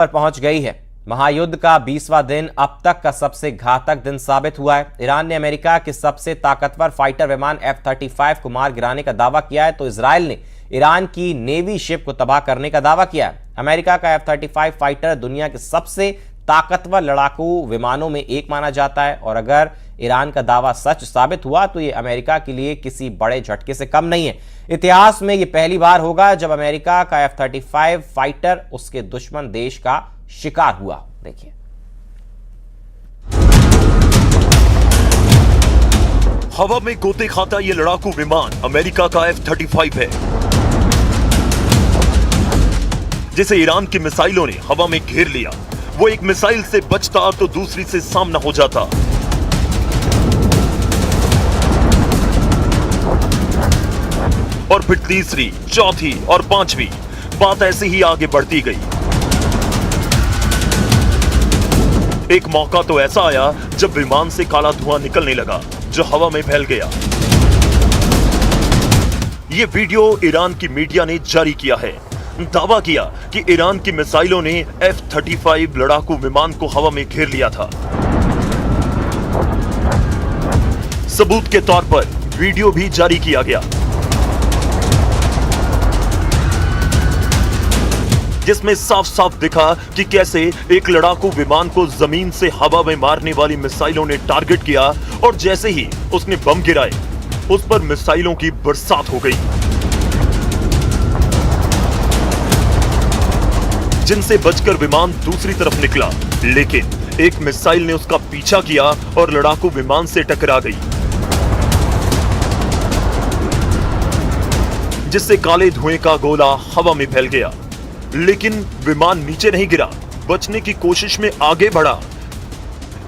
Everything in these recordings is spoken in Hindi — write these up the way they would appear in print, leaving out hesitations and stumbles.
पर पहुंच गई है। महायुद्ध का 20वां दिन अब तक का सबसे घातक दिन साबित हुआ है। ईरान ने अमेरिका के सबसे ताकतवर फाइटर विमान F-35 को मार गिराने का दावा किया है, तो इजराइल ने ईरान की नेवी शिप को तबाह करने का दावा किया है। अमेरिका का F-35 फाइटर दुनिया के सबसे ताकतवर लड़ाकू विमानों में एक माना जाता है, और अगर ईरान का दावा सच साबित हुआ तो ये अमेरिका के लिए किसी बड़े झटके से कम नहीं है। इतिहास में ये पहली बार होगा जब अमेरिका का F-35 फाइटर उसके दुश्मन देश का शिकार हुआ। देखिए, हवा में गोते खाता ये लड़ाकू विमान अमेरिका का F-35 है, जिसे ईरान की मिसाइलों ने हवा में घेर लिया। वो एक मिसाइल से बचता तो दूसरी से सामना हो जाता। और फिर तीसरी, चौथी और पांचवी, बात ऐसे ही आगे बढ़ती गई। एक मौका तो ऐसा आया जब विमान से काला धुआं निकलने लगा, जो हवा में फैल गया। यह वीडियो ईरान की मीडिया ने जारी किया है। दावा किया कि ईरान की मिसाइलों ने F-35 लड़ाकू विमान को हवा में घेर लिया था। सबूत के तौर पर वीडियो भी जारी किया गया, जिसमें साफ साफ दिखा कि कैसे एक लड़ाकू विमान को जमीन से हवा में मारने वाली मिसाइलों ने टारगेट किया, और जैसे ही उसने बम गिराए उस पर मिसाइलों की बरसात हो गई, जिनसे बचकर विमान दूसरी तरफ निकला। लेकिन एक मिसाइल ने उसका पीछा किया और लड़ाकू विमान से टकरा गई, जिससे काले धुएं का गोला हवा में फैल गया। लेकिन विमान नीचे नहीं गिरा, बचने की कोशिश में आगे बढ़ा।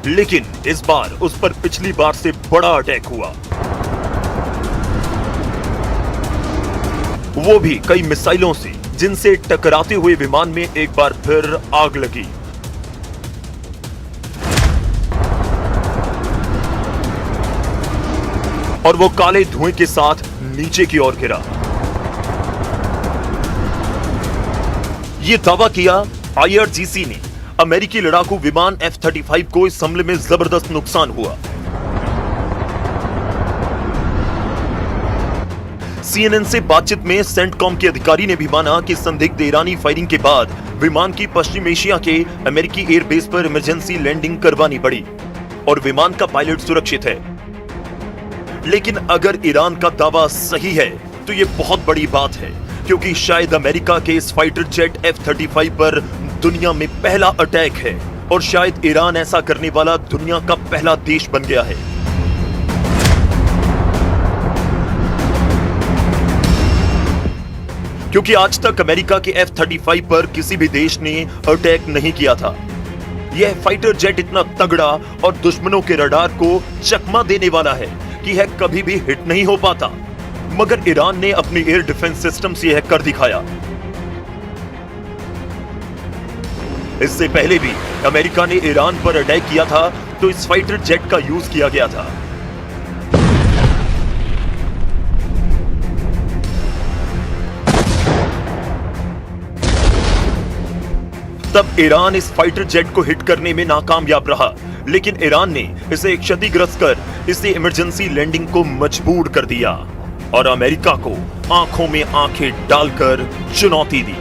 लेकिन इस बार उस पर पिछली बार से बड़ा अटैक हुआ, वो भी कई मिसाइलों से, जिनसे टकराते हुए विमान में एक बार फिर आग लगी। और वो काले धुएं के साथ नीचे की ओर गिरा। ये दावा किया IRGC ने। अमेरिकी लड़ाकू विमान F-35 को इस हमले में जबरदस्त नुकसान हुआ। CNN से बातचीत में सेंटकॉम के अधिकारी ने भी माना कि संदिग्ध ईरानी फायरिंग के बाद विमान की पश्चिम एशिया के अमेरिकी एयरबेस पर इमरजेंसी लैंडिंग करवानी पड़ी, और विमान का पायलट सुरक्षित है। लेकिन अगर ईरान का दावा सही है तो यह बहुत बड़ी बात है, क्योंकि शायद अमेरिका के इस फाइटर जेट F-35 पर दुनिया में पहला अटैक है, और शायद ईरान ऐसा करने वाला दुनिया का पहला देश बन गया है। क्योंकि आज तक अमेरिका के F-35 पर किसी भी देश ने अटैक नहीं किया था। यह फाइटर जेट इतना तगड़ा और दुश्मनों के रडार को चकमा देने वाला है कि यह कभी भी हिट नहीं हो पाता, मगर ईरान ने अपनी एयर डिफेंस सिस्टम से यह कर दिखाया। इससे पहले भी अमेरिका ने ईरान पर अटैक किया था, तो इस फाइटर जेट का यूज किया गया था। तब ईरान इस फाइटर जेट को हिट करने में नाकामयाब रहा, लेकिन ईरान ने इसे क्षतिग्रस्त कर इसे इमरजेंसी लैंडिंग को मजबूर कर दिया, और अमेरिका को आंखों में आंखें डालकर चुनौती दी।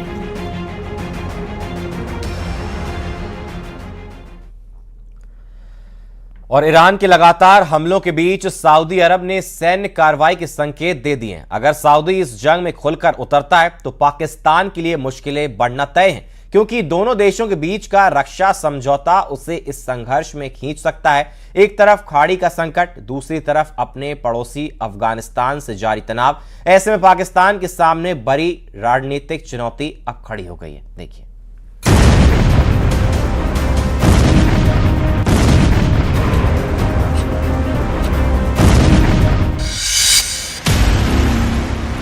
और ईरान के लगातार हमलों के बीच सऊदी अरब ने सैन्य कार्रवाई के संकेत दे दिए हैं। अगर सऊदी इस जंग में खुलकर उतरता है तो पाकिस्तान के लिए मुश्किलें बढ़ना तय हैं, क्योंकि दोनों देशों के बीच का रक्षा समझौता उसे इस संघर्ष में खींच सकता है। एक तरफ खाड़ी का संकट, दूसरी तरफ अपने पड़ोसी अफगानिस्तान से जारी तनाव। ऐसे में पाकिस्तान के सामने बड़ी रणनीतिक चुनौती अब खड़ी हो गई है। देखिए,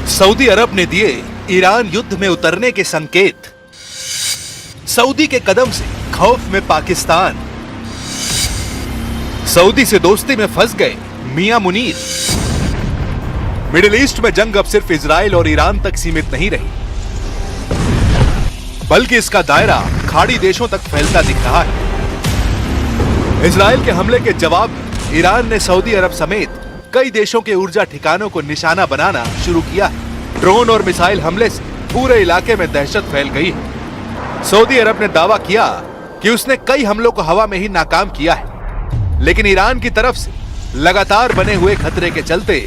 सऊदी अरब ने दिए ईरान युद्ध में उतरने के संकेत। सऊदी के कदम से खौफ में पाकिस्तान। सऊदी से दोस्ती में फंस गए मियां मुनीर। मिडिल ईस्ट में जंग अब सिर्फ इजराइल और ईरान तक सीमित नहीं रही, बल्कि इसका दायरा खाड़ी देशों तक फैलता दिख रहा है। इजराइल के हमले के जवाब में ईरान ने सऊदी अरब समेत कई देशों के ऊर्जा ठिकानों को निशाना बनाना शुरू किया है। ड्रोन और मिसाइल हमले से पूरे इलाके में दहशत फैल गई है। सऊदी अरब ने दावा किया कि उसने कई हमलों को हवा में ही नाकाम किया है, लेकिन ईरान की तरफ से लगातार बने हुए खतरे के चलते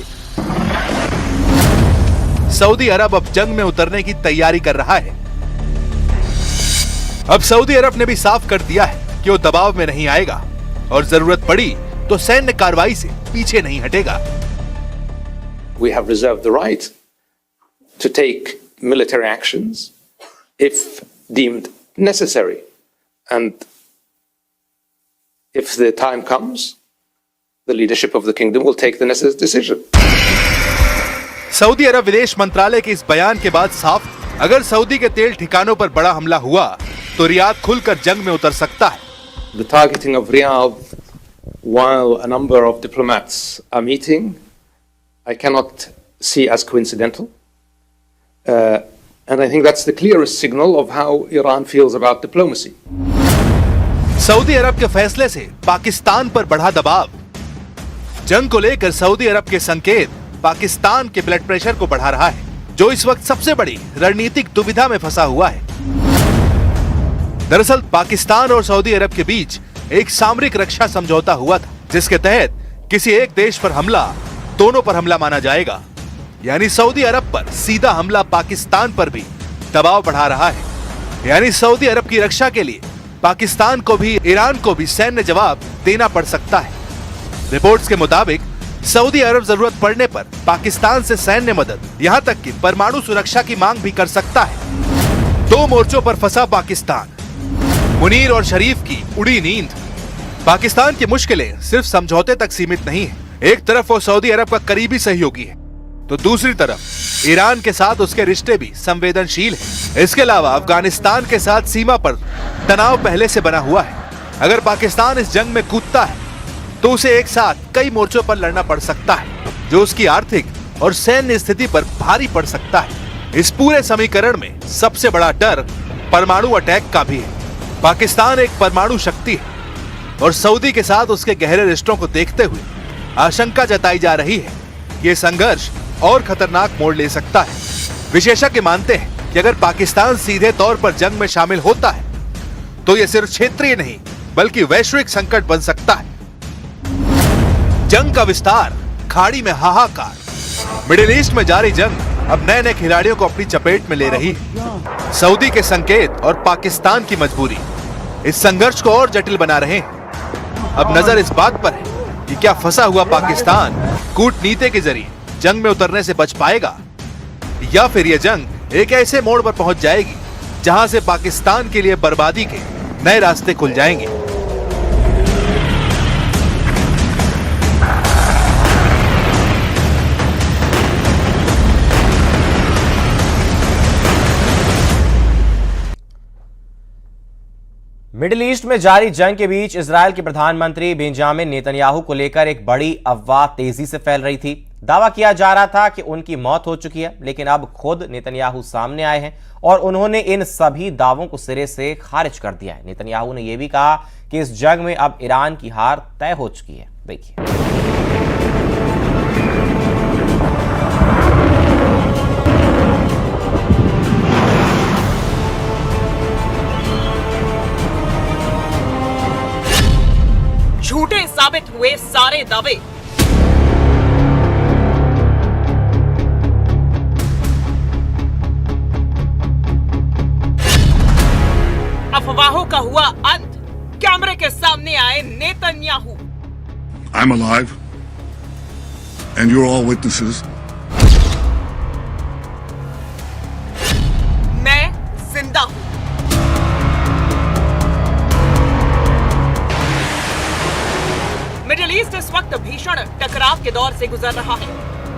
सऊदी अरब अब जंग में उतरने की तैयारी कर रहा है। अब सऊदी अरब ने भी साफ कर दिया है कि वो दबाव में नहीं आएगा और जरूरत पड़ी तो सैन्य कार्रवाई से पीछे नहीं हटेगा। We have reserved the right to take military actions if deemed necessary, and if the time comes, the leadership of the kingdom will take the necessary decision. Saudi Arab विदेश मंत्रालय के इस बयान के बाद साफ, अगर सऊदी के तेल ठिकानों पर बड़ा हमला हुआ तो रियाद खुलकर जंग में उतर सकता है। The targeting of Riyadh while a number of diplomats are meeting, I cannot see as coincidental. And I think that's the clearest signal of how Iran feels about diplomacy. Saudi Arab के फैसले से पाकिस्तान पर बढ़ा दबाव। जंग को लेकर सऊदी अरब के संकेत पाकिस्तान के ब्लड प्रेशर को बढ़ा रहा है, जो इस वक्त सबसे बड़ी रणनीतिक दुविधा में फंसा हुआ है। दरअसल पाकिस्तान और सऊदी अरब के बीच एक सामरिक रक्षा समझौता हुआ था, जिसके तहत किसी एक देश पर हमला दोनों पर हमला माना जाएगा। यानी सऊदी अरब पर सीधा हमला पाकिस्तान पर भी दबाव बढ़ा रहा है। यानी सऊदी अरब की रक्षा के लिए पाकिस्तान को भी ईरान को भी सैन्य जवाब देना पड़ सकता है। रिपोर्ट्स के मुताबिक सऊदी अरब जरूरत पड़ने पर पाकिस्तान से सैन्य मदद, यहां तक कि परमाणु सुरक्षा की मांग भी कर सकता है। दो मोर्चों पर फंसा पाकिस्तान, मुनीर और शरीफ की उड़ी नींद। पाकिस्तान की मुश्किलें सिर्फ समझौते तक सीमित नहीं है। एक तरफ वो सऊदी अरब का करीबी सहयोगी है, तो दूसरी तरफ ईरान के साथ उसके रिश्ते भी संवेदनशील हैं। इसके अलावा अफगानिस्तान के साथ सीमा पर तनाव पहले से बना हुआ है। अगर पाकिस्तान इस जंग में कूदता है तो उसे एक साथ कई मोर्चों पर लड़ना पड़ सकता है, जो उसकी आर्थिक और सैन्य स्थिति पर भारी पड़ सकता है। इस पूरे समीकरण में सबसे बड़ा डर परमाणु अटैक का भी है। पाकिस्तान एक परमाणु शक्ति है और सऊदी के साथ उसके गहरे रिश्तों को देखते हुए आशंका जताई जा रही है कि ये संघर्ष और खतरनाक मोड़ ले सकता है। विशेषज्ञ मानते हैं कि अगर पाकिस्तान सीधे तौर पर जंग में शामिल होता है तो यह सिर्फ क्षेत्रीय नहीं बल्कि वैश्विक संकट बन सकता है। जंग का विस्तार, खाड़ी में हाहाकार। मिडिल ईस्ट में जारी जंग अब नए नए खिलाड़ियों को अपनी चपेट में ले रही है। सऊदी के संकेत और पाकिस्तान की मजबूरी इस संघर्ष को और जटिल बना रहे हैं। अब नजर इस बात पर है कि क्या फंसा हुआ पाकिस्तान कूटनीति के जरिए जंग में उतरने से बच पाएगा, या फिर यह जंग एक ऐसे मोड़ पर पहुंच जाएगी जहां से पाकिस्तान के लिए बर्बादी के नए रास्ते खुल जाएंगे। मिडिल ईस्ट में जारी जंग के बीच इजरायल के प्रधानमंत्री बेंजामिन नेतन्याहू को लेकर एक बड़ी अफवाह तेजी से फैल रही थी। दावा किया जा रहा था कि उनकी मौत हो चुकी है, लेकिन अब खुद नेतन्याहू सामने आए हैं और उन्होंने इन सभी दावों को सिरे से खारिज कर दिया है। नेतन्याहू ने यह भी कहा कि इस जंग में अब ईरान की हार तय हो चुकी है। देखिए, झूठे साबित हुए सारे दावे। अफवाहों का हुआ अंत, कैमरे के सामने आए Netanyahu. I'm alive, and you're all witnesses. मैं जिंदा हूं। मिडिल ईस्ट इस वक्त भीषण टकराव के दौर से गुजर रहा है।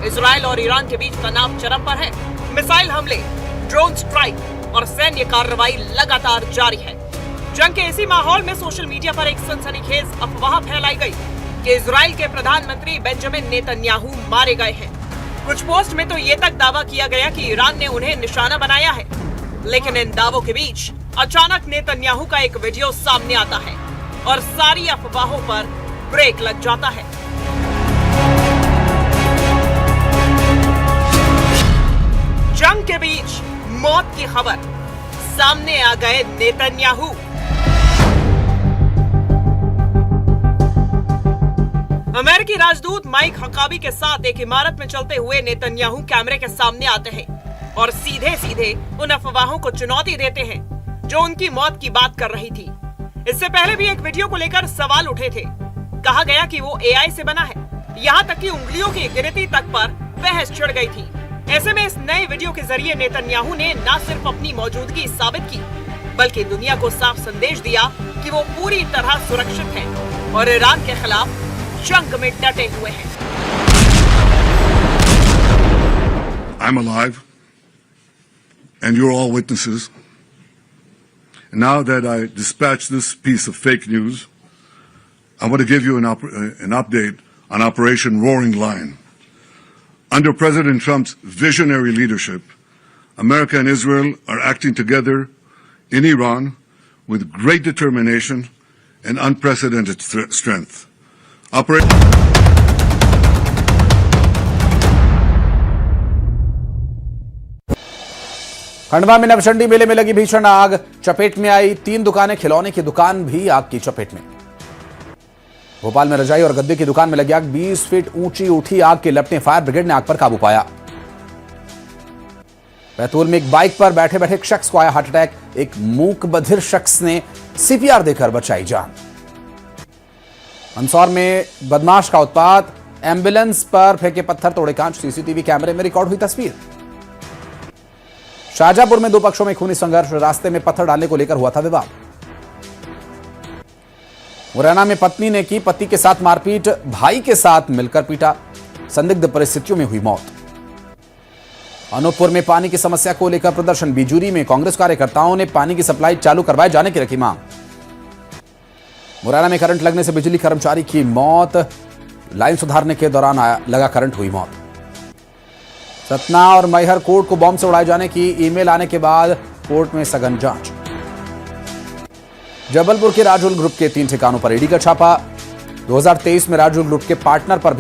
इजराइल और ईरान के बीच तनाव चरम पर है। मिसाइल हमले, ड्रोन स्ट्राइक और सैन्य कार्रवाई लगातार जारी है। जंग के इसी माहौल में सोशल मीडिया पर एक सनसनीखेज अफवाह फैलाई गई कि इजराइल के प्रधानमंत्री बेंजामिन नेतन्याहू मारे गए हैं। कुछ पोस्ट में तो ये तक दावा किया गया कि ईरान ने उन्हें निशाना बनाया है, लेकिन इन दावों के बीच अचानक नेतन्याहू का एक वीडियो सामने आता है और सारी अफवाहों पर ब्रेक लग जाता है। जंग के बीच मौत की खबर, सामने आ गए नेतन्याहू। अमेरिकी राजदूत माइक हकाबी के साथ एक इमारत में चलते हुए नेतन्याहू कैमरे के सामने आते हैं और सीधे सीधे उन अफवाहों को चुनौती देते हैं जो उनकी मौत की बात कर रही थी। इससे पहले भी एक वीडियो को लेकर सवाल उठे थे। कहा गया कि वो एआई से बना है, यहाँ तक कि उंगलियों की गिनती तक पर बहस छिड़ गई थी। ऐसे में इस नए वीडियो के जरिए नेतन्याहू ने न सिर्फ अपनी मौजूदगी साबित की, बल्कि दुनिया को साफ संदेश दिया कि वो पूरी तरह सुरक्षित हैं और ईरान के खिलाफ जंग में डटे हुए हैं। I'm alive, and you're all witnesses. Now that I dispatched this piece of fake news, I want to give you an update on Operation Roaring Lion. Under President Trump's visionary leadership, America and Israel are acting together in Iran with great determination and unprecedented strength. Khandwa में नवचंडी मेले में लगी भीषण आग, चपेट में आई 3 दुकानें, खिलौने की दुकान भी आग की चपेट में। भोपाल में रजाई और गद्दे की दुकान में लगी आग, 20 फीट ऊंची उठी आग के लपटने, फायर ब्रिगेड ने आग पर काबू पाया। बैतूल में एक बाइक पर बैठे बैठे एक शख्स को आया हार्ट अटैक, एक मूक बधिर शख्स ने सीपीआर देकर बचाई जान। मंदसौर में बदमाश का उत्पात, एम्बुलेंस पर फेंके पत्थर, तोड़े कांच, सीसीटीवी कैमरे में रिकॉर्ड हुई तस्वीर। शाहजहांपुर में 2 पक्षों में खूनी संघर्ष, रास्ते में पत्थर डालने को लेकर हुआ था विवाद। मुरैना में पत्नी ने की पति के साथ मारपीट, भाई के साथ मिलकर पीटा, संदिग्ध परिस्थितियों में हुई मौत। अनूपपुर में पानी की समस्या को लेकर प्रदर्शन, बिजूरी में कांग्रेस कार्यकर्ताओं ने पानी की सप्लाई चालू करवाए जाने की रखी मांग। मुरैना में करंट लगने से बिजली कर्मचारी की मौत, लाइन सुधारने के दौरान लगा करंट, हुई मौत। सतना और मैहर कोर्ट को बॉम्ब से उड़ाए जाने की ईमेल आने के बाद कोर्ट में सघन जांच। जबलपुर के राजुल ग्रुप के 3 ठिकानों पर ईडी का छापा, 2023 में राजुल ग्रुप के पार्टनर पर भी